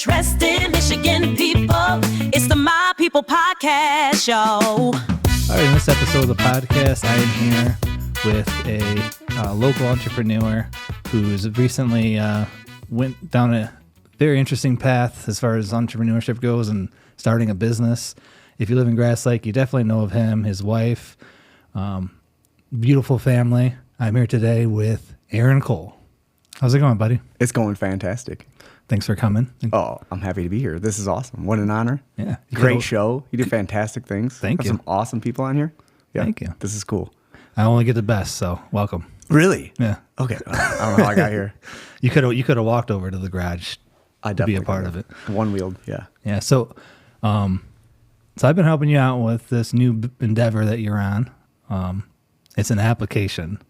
much rest in Michigan, people. It's the My People podcast show. All right, in this episode of the podcast, I am here with a local entrepreneur who's recently went down a very interesting path as far as entrepreneurship goes and starting a business. If you live in Grass Lake, you definitely know of him, his wife, beautiful family. I'm here today with Aaron Cole. How's it going, buddy? It's going fantastic. Thanks for coming. Oh, I'm happy to be here. This is awesome. What an honor. Yeah. Great show. You do fantastic things. Thank you. Some awesome people on here. Yeah. Thank you. This is cool. I only get the best, so welcome. Really? Yeah. Okay. I don't know how I got here. You could have walked over to the garage to be a part of it. One-wheeled, yeah. Yeah. So I've been helping you out with this new endeavor that you're on. It's an application.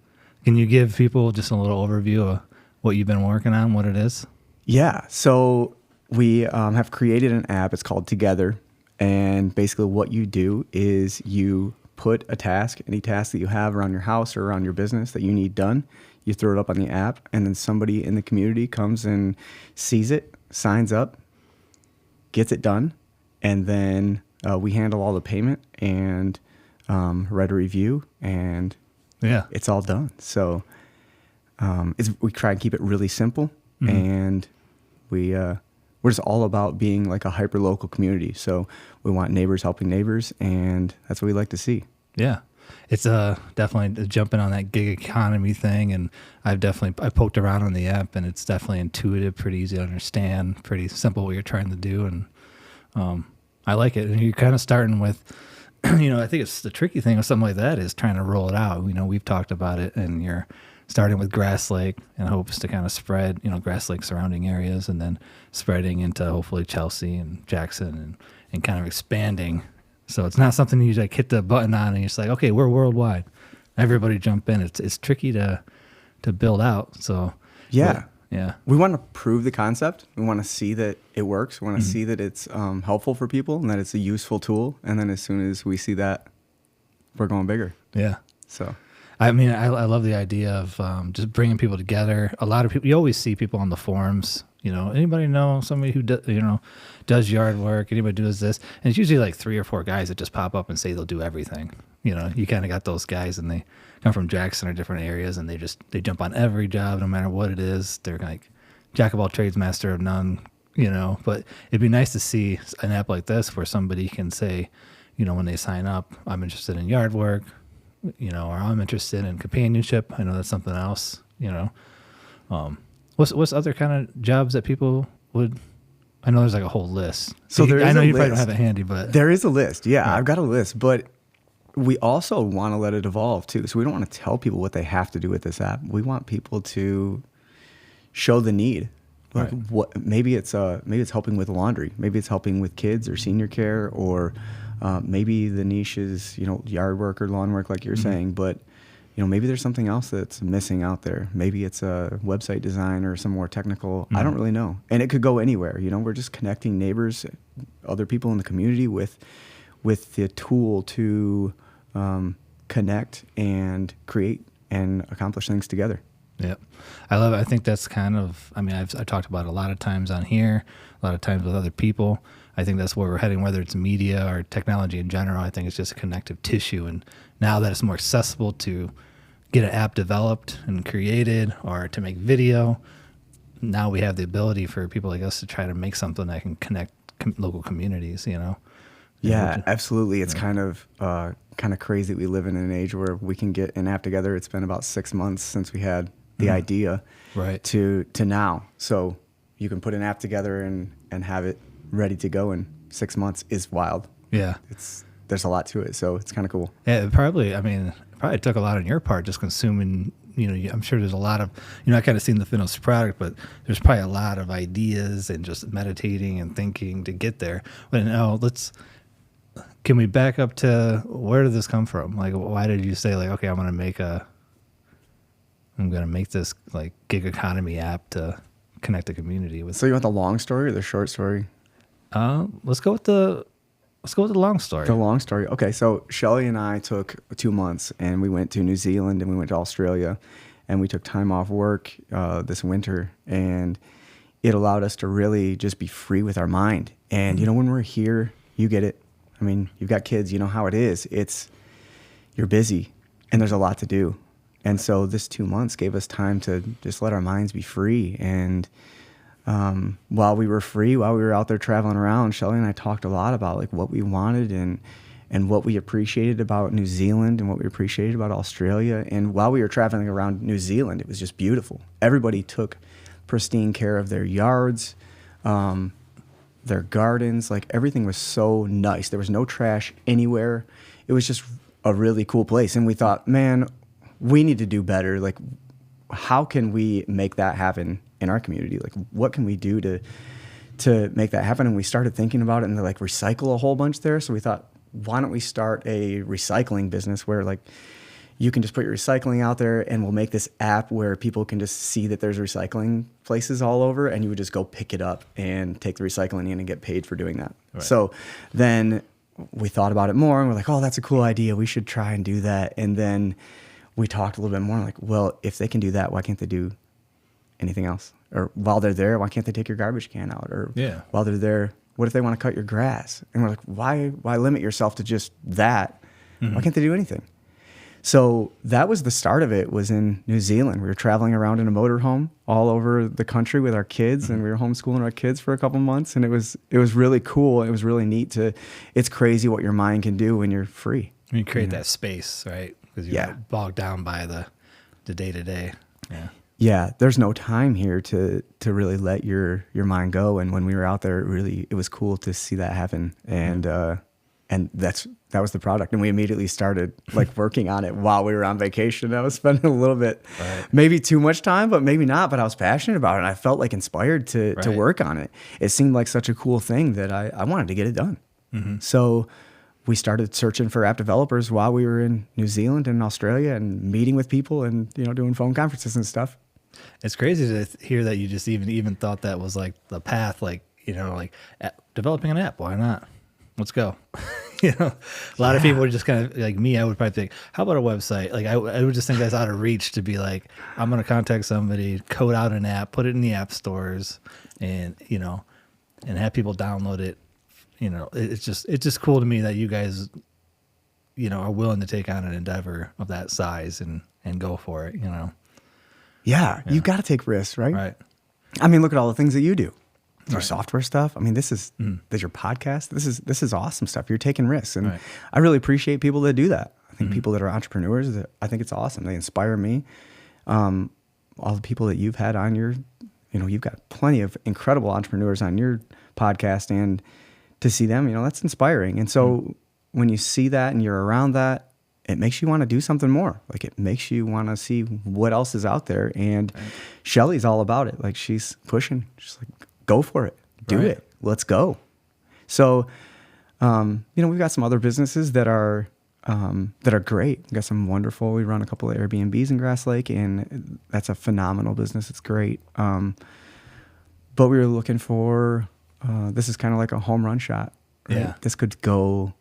Can you give people just a little overview of what you've been working on, what it is? Yeah. So we have created an app. It's called Together. And basically what you do is you put a task, any task that you have around your house or around your business that you need done, you throw it up on the app, and then somebody in the community comes and sees it, signs up, gets it done, and then we handle all the payment and write a review, and it's all done. So we try and keep it really simple, and we're just all about being like a hyper-local community. So we want neighbors helping neighbors, and that's what we like to see. Yeah. It's definitely jumping on that gig economy thing, and I poked around on the app, and it's definitely intuitive, pretty easy to understand, pretty simple what you're trying to do, and I like it. And you're kind of starting with, I think it's the tricky thing with something like that is trying to roll it out. We've talked about it, and you're starting with Grass Lake in hopes to kind of spread, Grass Lake surrounding areas, and then spreading into hopefully Chelsea and Jackson and kind of expanding. So it's not something you like hit the button on and you're just like, okay, we're worldwide. Everybody jump in. It's tricky to build out. So yeah. We want to prove the concept. We want to see that it works. We want to see that it's helpful for people and that it's a useful tool. And then as soon as we see that, we're going bigger. Yeah. So, I love the idea of just bringing people together. A lot of people, you always see people on the forums, anybody know somebody who does yard work, anybody does this, and it's usually like 3 or 4 guys that just pop up and say they'll do everything. You kind of got those guys, and they come from Jackson or different areas, and they jump on every job no matter what it is. They're like jack of all trades, master of none. But it'd be nice to see an app like this where somebody can say, when they sign up, I'm interested in yard work, or I'm interested in companionship. I know that's something else. What's other kind of jobs that people would? I know there's like a whole list. So there is I know a you list. probably don't have it handy, but there is a list. Yeah, I've got a list, but we also want to let it evolve too. So we don't want to tell people what they have to do with this app. We want people to show the need. Like maybe it's helping with laundry, maybe it's helping with kids or senior care, or maybe the niche is yard work or lawn work, like you're saying, but. Maybe there's something else that's missing out there. Maybe it's a website design or some more technical. I don't really know. And it could go anywhere. We're just connecting neighbors, other people in the community with the tool to connect and create and accomplish things together. Yeah, I love it. I think that's kind of, I've talked about it a lot of times on here, a lot of times with other people. I think that's where we're heading, whether it's media or technology in general. I think it's just a connective tissue. And now that it's more accessible to get an app developed and created or to make video, now we have the ability for people like us to try to make something that can connect local communities, Yeah, absolutely. It's kind of crazy that we live in an age where we can get an app together. It's been about 6 months since we had the idea to now. So you can put an app together and have it ready to go in 6 months is wild. Yeah. There's a lot to it, so it's kind of cool. Yeah, it probably took a lot on your part just consuming, I'm sure there's a lot of, I kind of seen the finished product, but there's probably a lot of ideas and just meditating and thinking to get there. But now can we back up to where did this come from? Like, why did you say like, okay, I'm going to make this like gig economy app to connect the community with? So you want the long story or the short story? Let's go with the long story. The long story. Okay, so Shelly and I took 2 months, and we went to New Zealand and we went to Australia, and we took time off work this winter. And it allowed us to really just be free with our mind. And, you know, when we're here, you get it. I mean, you've got kids, you know how it is. You're busy and there's a lot to do. And so this 2 months gave us time to just let our minds be free. And while we were free, while we were out there traveling around, Shelly and I talked a lot about like what we wanted and what we appreciated about New Zealand and what we appreciated about Australia. And while we were traveling around New Zealand, it was just beautiful. Everybody took pristine care of their yards, their gardens. Like everything was so nice. There was no trash anywhere. It was just a really cool place. And we thought, man, we need to do better. Like, how can we make that happen in our community? Like, what can we do to make that happen? And we started thinking about it and like recycle a whole bunch there. So we thought, why don't we start a recycling business where like you can just put your recycling out there and we'll make this app where people can just see that there's recycling places all over and you would just go pick it up and take the recycling in and get paid for doing that. Right. So then we thought about it more and we're like, oh, that's a cool idea. We should try and do that. And then we talked a little bit more like, well, if they can do that, why can't they do anything else? Or while they're there, why can't they take your garbage can out? Or while they're there, what if they want to cut your grass? And we're like, why limit yourself to just that? Mm-hmm. Why can't they do anything? So that was the start of it, was in New Zealand. We were traveling around in a motorhome all over the country with our kids, and we were homeschooling our kids for a couple months, and it was really cool. It was really neat it's crazy what your mind can do when you're free. You create that space, right? Because you're bogged down by the day-to-day. Yeah. Yeah, there's no time here to really let your mind go. And when we were out there, it was cool to see that happen. And that was the product. And we immediately started like working on it while we were on vacation. I was spending a little bit, maybe too much time, but maybe not. But I was passionate about it. And I felt like inspired to work on it. It seemed like such a cool thing that I wanted to get it done. Mm-hmm. So we started searching for app developers while we were in New Zealand and Australia and meeting with people and, you know, doing phone conferences and stuff. It's crazy to hear that you just even thought that was like the path, like, you know, like developing an app. Why not? Let's go. You know, a lot of people would just kind of like me. I would probably think, how about a website? Like I would just think that's out of reach to be like, I'm going to contact somebody, code out an app, put it in the app stores and, you know, and have people download it. You know, it's just cool to me that you guys, you know, are willing to take on an endeavor of that size and go for it, you know. Yeah. You got to take risks, right? Right. I mean, look at all the things that you do. Your software stuff. I mean, there's your podcast. This is awesome stuff. You're taking risks. And I really appreciate people that do that. I think people that are entrepreneurs, I think it's awesome. They inspire me. All the people that you've had on your, you know, you've got plenty of incredible entrepreneurs on your podcast, and to see them, you know, that's inspiring. And so when you see that and you're around that, it makes you want to do something more. Like it makes you want to see what else is out there. And Shelly's all about it. Like she's pushing. She's like, go for it. Do it. Let's go. So, you know, we've got some other businesses that are great. We've got some wonderful, we run a couple of Airbnbs in Grass Lake, and that's a phenomenal business. It's great. But we were looking for, this is kind of like a home run shot. Right? Yeah. This could go,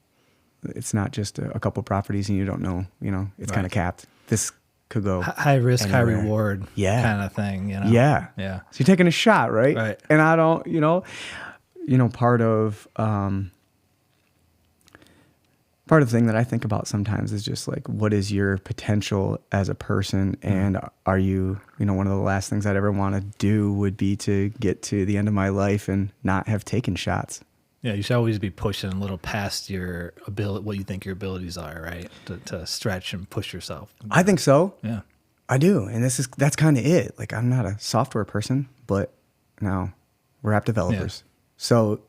it's not just a couple properties and you don't know, you know, it's kind of capped. This could go high risk, anywhere. High reward kind of thing, you know? Yeah. Yeah. So you're taking a shot, right? Right. And I don't, you know, part of the thing that I think about sometimes is just like, what is your potential as a person? And are you, you know, one of the last things I'd ever want to do would be to get to the end of my life and not have taken shots. Yeah, you should always be pushing a little past your ability, what you think your abilities are, right? To stretch and push yourself. I think so. Yeah, I do, and that's kind of it. Like I'm not a software person, but now we're app developers. Yeah. So,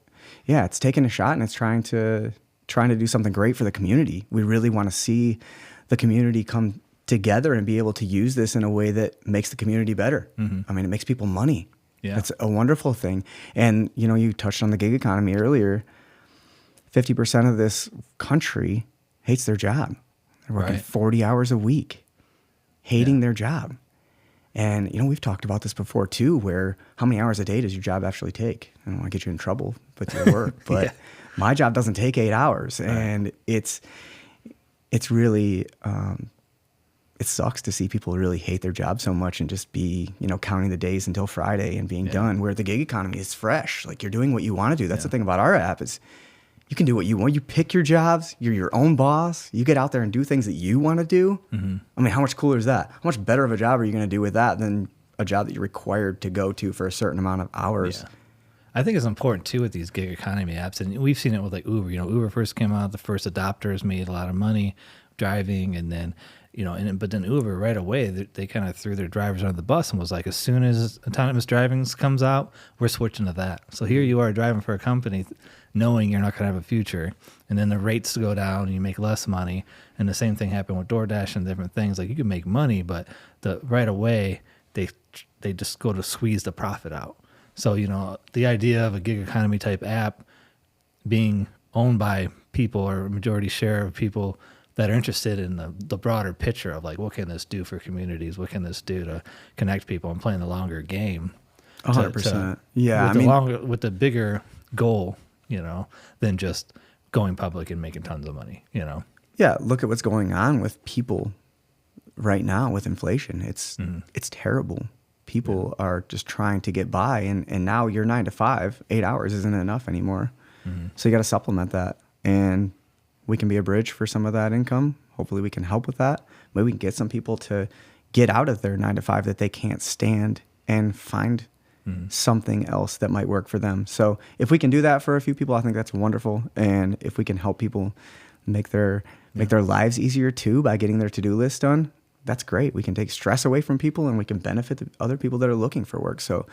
yeah, it's taking a shot and it's trying to do something great for the community. We really want to see the community come together and be able to use this in a way that makes the community better. Mm-hmm. I mean, it makes people money. Yeah. That's a wonderful thing. And, you know, you touched on the gig economy earlier. 50% of this country hates their job. They're working 40 hours a week, hating their job. And, you know, we've talked about this before too, where how many hours a day does your job actually take? I don't want to get you in trouble with your work, but my job doesn't take 8 hours. And it's really, it sucks to see people really hate their job so much and just be, counting the days until Friday and being done, where the gig economy is fresh. Like, you're doing what you want to do. That's the thing about our app is you can do what you want. You pick your jobs. You're your own boss. You get out there and do things that you want to do. Mm-hmm. I mean, how much cooler is that? How much better of a job are you going to do with that than a job that you're required to go to for a certain amount of hours? Yeah. I think it's important too with these gig economy apps, and we've seen it with like Uber. Uber first came out, the first adopters made a lot of money driving, and then but then Uber right away they kind of threw their drivers under the bus and was like, as soon as autonomous driving comes out, we're switching to that. So here you are driving for a company, knowing you're not going to have a future, and then the rates go down and you make less money. And the same thing happened with DoorDash and different things. Like, you can make money, but right away they just go to squeeze the profit out. So, the idea of a gig economy type app being owned by people, or a majority share of people that are interested in the broader picture of like, what can this do for communities? What can this do to connect people and playing the longer game? 100%. Yeah. With the bigger goal, than just going public and making tons of money, Yeah. Look at what's going on with people right now with inflation. It's terrible. People are just trying to get by, and now you're 9 to 5, 8 hours isn't enough anymore. Mm-hmm. So you got to supplement that, and we can be a bridge for some of that income. Hopefully we can help with that. Maybe we can get some people to get out of their 9 to 5 that they can't stand and find something else that might work for them. So if we can do that for a few people, I think that's wonderful. And if we can help people make their lives easier too by getting their to-do list done, that's great. We can take stress away from people, and we can benefit the other people that are looking for work. So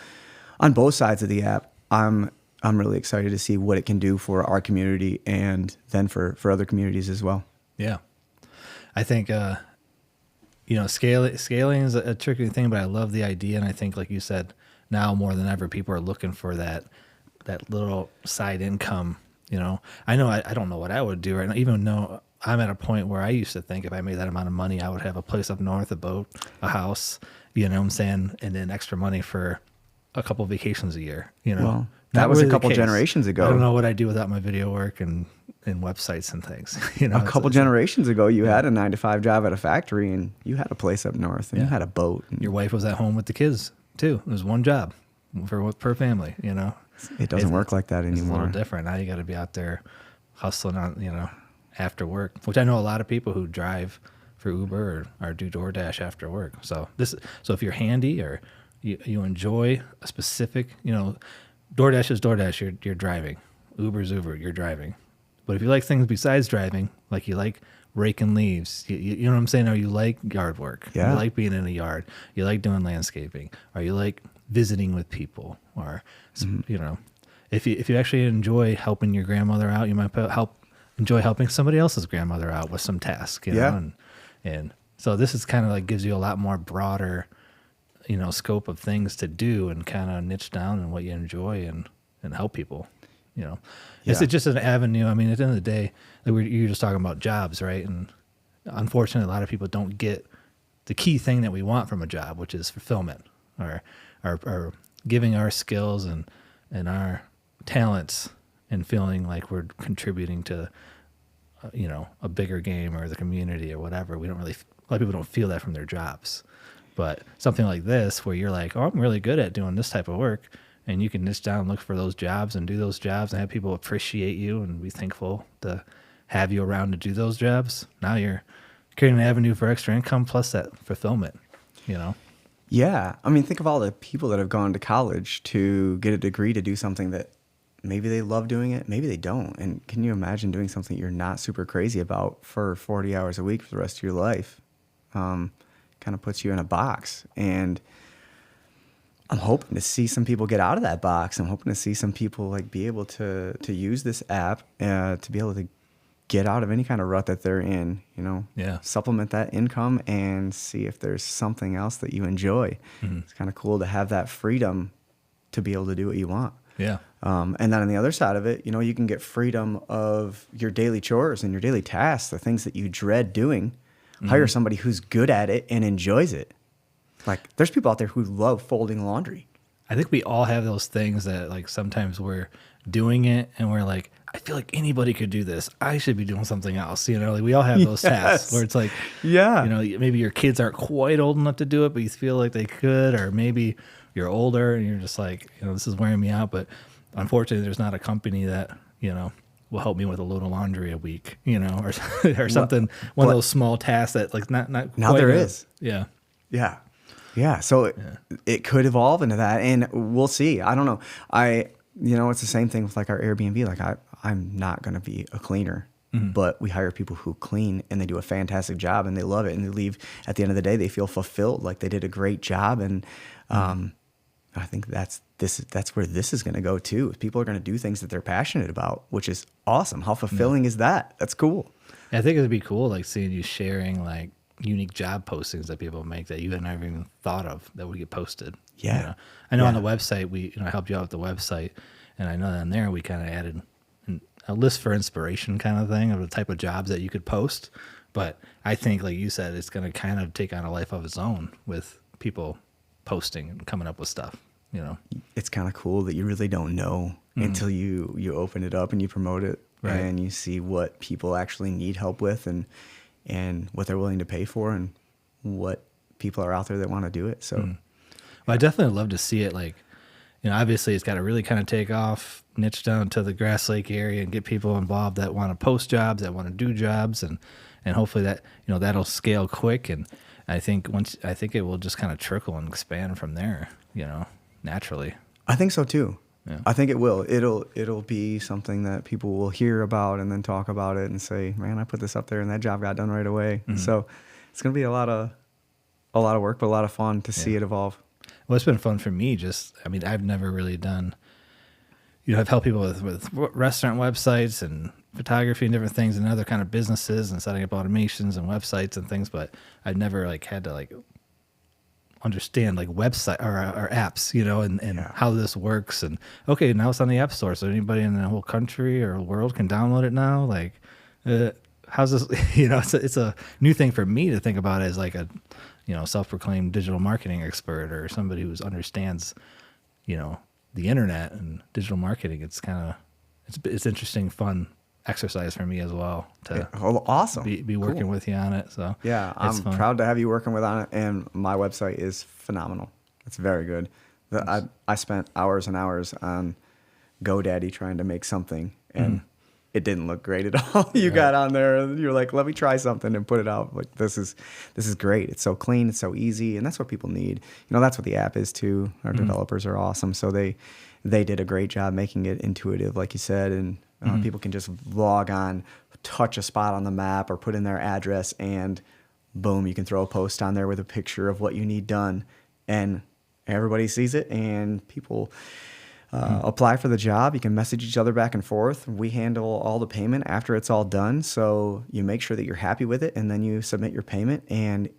on both sides of the app, I'm really excited to see what it can do for our community, and then for other communities as well. Yeah. I think, scaling is a tricky thing, but I love the idea. And I think, like you said, now more than ever, people are looking for that little side income. I know I don't know what I would do right now, even though I'm at a point where I used to think if I made that amount of money, I would have a place up north, a boat, a house, what I'm saying, and then extra money for a couple of vacations a year, Well, that was really a couple generations ago. I don't know what I'd do without my video work and websites and things. A couple generations ago, you had a 9 to 5 job at a factory, and you had a place up north, and you had a boat. Your wife was at home with the kids too. It was one job per family. It doesn't work like that anymore. It's a little different now. You got to be out there hustling on, after work, which I know a lot of people who drive for Uber or do DoorDash after work. So if you're handy or you enjoy a specific, DoorDash is DoorDash, you're driving. Uber's Uber, you're driving. But if you like things besides driving, like you like raking leaves, you know what I'm saying? Or you like yard work, you like being in a yard, you like doing landscaping, or you like visiting with people, or if you actually enjoy helping your grandmother out, you might enjoy helping somebody else's grandmother out with some task, and so this is kind of like gives you a lot more broader, scope of things to do, and kind of niche down in what you enjoy and help people. It's just an avenue. I mean, at the end of the day, like you're just talking about jobs, right? And unfortunately, a lot of people don't get the key thing that we want from a job, which is fulfillment, or giving our skills and our talents and feeling like we're contributing to, a bigger game or the community or whatever. A lot of people don't feel that from their jobs. But something like this, where you're like, oh, I'm really good at doing this type of work, and you can niche down and look for those jobs and do those jobs and have people appreciate you and be thankful to have you around to do those jobs. Now you're creating an avenue for extra income plus that fulfillment, Yeah. I mean, think of all the people that have gone to college to get a degree to do something that maybe they love doing it, maybe they don't. And can you imagine doing something you're not super crazy about for 40 hours a week for the rest of your life? Kind of puts you in a box. And I'm hoping to see some people get out of that box. I'm hoping to see some people like be able to use this app to be able to get out of any kind of rut that they're in, supplement that income and see if there's something else that you enjoy. Mm-hmm. It's kind of cool to have that freedom to be able to do what you want. Yeah. And then on the other side of it, you can get freedom of your daily chores and your daily tasks, the things that you dread doing. Mm-hmm. Hire somebody who's good at it and enjoys it. Like, there's people out there who love folding laundry. I think we all have those things that, like, sometimes we're doing it and we're like, I feel like anybody could do this. I should be doing something else. Like we all have those tasks where it's like, Yeah. Maybe your kids aren't quite old enough to do it, but you feel like they could, or maybe you're older and you're just like, this is wearing me out. But unfortunately, there's not a company that, will help me with a load of laundry a week, or something, one of those small tasks that like not Now quite there is. Yeah. Yeah. Yeah. So it could evolve into that, and we'll see. I don't know. It's the same thing with like our Airbnb. Like I'm not going to be a cleaner, but we hire people who clean and they do a fantastic job and they love it. And they leave at the end of the day, they feel fulfilled. Like they did a great job. And, I think that's where this is going to go too. People are going to do things that they're passionate about, which is awesome. How fulfilling is that? That's cool. I think it'd be cool, like seeing you sharing like unique job postings that people make that you had never even thought of that would get posted. Yeah. I know on the website, we I helped you out with the website, and I know that in there we kind of added a list for inspiration kind of thing of the type of jobs that you could post. But I think, like you said, it's going to kind of take on a life of its own with people posting and coming up with stuff. It's kind of cool that you really don't know until you open it up and you promote it, Right. and you see what people actually need help with and what they're willing to pay for and what people are out there that want to do it. So, Well, I definitely love to see it. Like, obviously it's got to really kind of take off, niche down to the Grass Lake area and get people involved that want to post jobs, that want to do jobs, and hopefully that that'll scale quick. And I think it will just kind of trickle and expand from there. Naturally. I think so too. Yeah. I think it will. It'll be something that people will hear about and then talk about it and say, "Man, I put this up there and that job got done right away." So it's going to be a lot of work, but a lot of fun to see it evolve. Well, it's been fun for me. I've never really done. I've helped people with restaurant websites and photography and different things and other kind of businesses and setting up automations and websites and things, but I've never like had to like understand like website or apps, and how this works. And okay, now it's on the App Store, so anybody in the whole country or world can download it now. Like, how's this? It's a new thing for me to think about as like a, self-proclaimed digital marketing expert or somebody who understands, the internet and digital marketing. It's kind of it's interesting, fun exercise for me as well to awesome be working with you on it. So yeah, I'm fun. proud to have you working with on it, and my website is phenomenal. It's very good. I spent hours and hours on GoDaddy trying to make something, and it didn't look great at all. You got on there and you're like, let me try something and put it out. Like, this is great. It's so clean. It's so easy. And that's what people need. That's what the app is too. Our developers are awesome. So they did a great job making it intuitive, like you said. And people can just log on, touch a spot on the map or put in their address, and boom, you can throw a post on there with a picture of what you need done. And everybody sees it, and people apply for the job. You can message each other back and forth. We handle all the payment after it's all done. So you make sure that you're happy with it, and then you submit your payment, and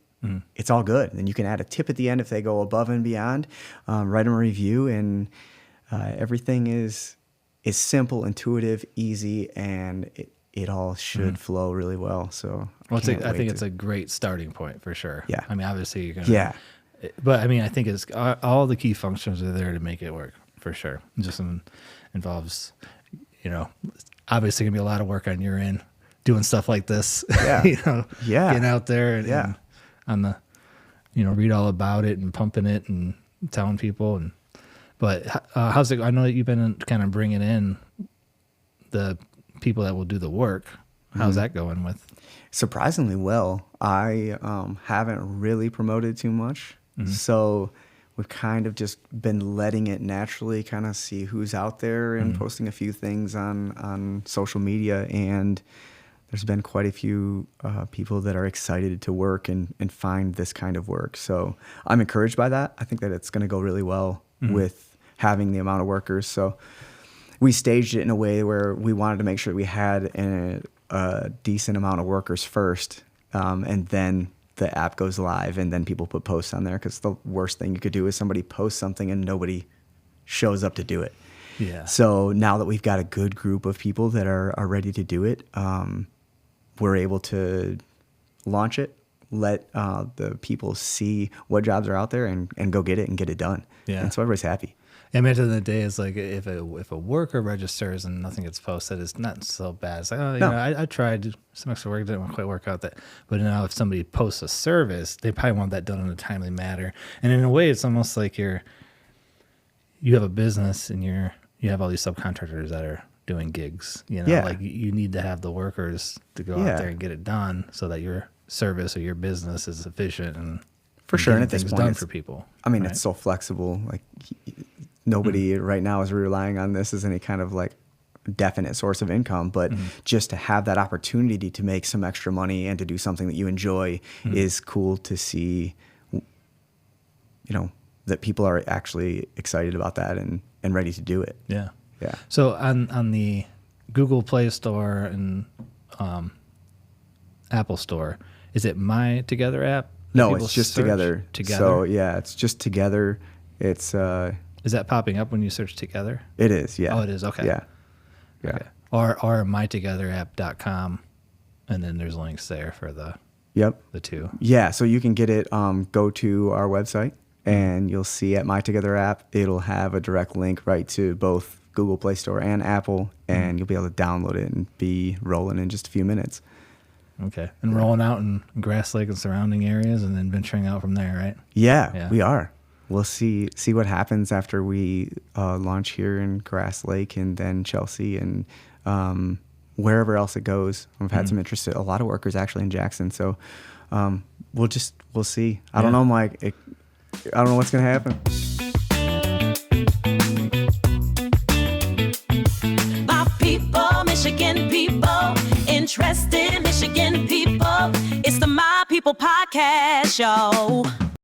it's all good. And you can add a tip at the end if they go above and beyond. Write them a review, and everything is simple, intuitive, easy, and it all should flow really well. So I think it's a great starting point for sure. Yeah. Obviously you're gonna. But I think it's all the key functions are there to make it work. For sure. It just involves, obviously going to be a lot of work on your end doing stuff like this. Yeah. Getting out there and on the, read all about it and pumping it and telling people. But how's it? I know that you've been kind of bringing in the people that will do the work. How's that going with? Surprisingly well. I haven't really promoted too much. So we've kind of just been letting it naturally kind of see who's out there and posting a few things on social media. And there's been quite a few people that are excited to work and find this kind of work. So I'm encouraged by that. I think that it's going to go really well with having the amount of workers. So we staged it in a way where we wanted to make sure we had a decent amount of workers first, and then the app goes live, and then people put posts on there, because the worst thing you could do is somebody post something and nobody shows up to do it. Yeah. So now that we've got a good group of people that are ready to do it, we're able to launch it, let the people see what jobs are out there, and go get it and get it done. Yeah. And so everybody's happy. I mean, at the end of the day, it's like if a worker registers and nothing gets posted, it's not so bad. It's like, oh, you know, I tried some extra work, didn't quite work out that. But now if somebody posts a service, they probably want that done in a timely manner. And in a way, it's almost like you have a business and you have all these subcontractors that are doing gigs. You know, like you need to have the workers to go out there and get it done so that your service or your business is efficient and for sure. And at things this point, done for people. I mean, right? it's so flexible. Like nobody right now is relying on this as any kind of like definite source of income, but just to have that opportunity to make some extra money and to do something that you enjoy is cool to see, you know, that people are actually excited about that and ready to do it. Yeah. Yeah. So on the Google Play Store and Apple Store, is it My Together app? No, People it's just search Together. Together. So yeah, it's just Together. It's Is that popping up when you search Together? it is, yeah. Oh, it is. Okay. Yeah. Yeah. Okay. Or mytogetherapp.com, and then there's links there for the two. Yeah, so you can get it, go to our website and you'll see at My Together app, it'll have a direct link right to both Google Play Store and Apple, and you'll be able to download it and be rolling in just a few minutes. Okay. And rolling out in Grass Lake and surrounding areas and then venturing out from there, right? Yeah, we are. We'll see what happens after we launch here in Grass Lake and then Chelsea and wherever else it goes. We've had some interest, a lot of workers actually in Jackson. So we'll see. I don't know, Mike. I don't know what's going to happen. My people, Michigan people, interested Michigan people. It's the My People Podcast Show.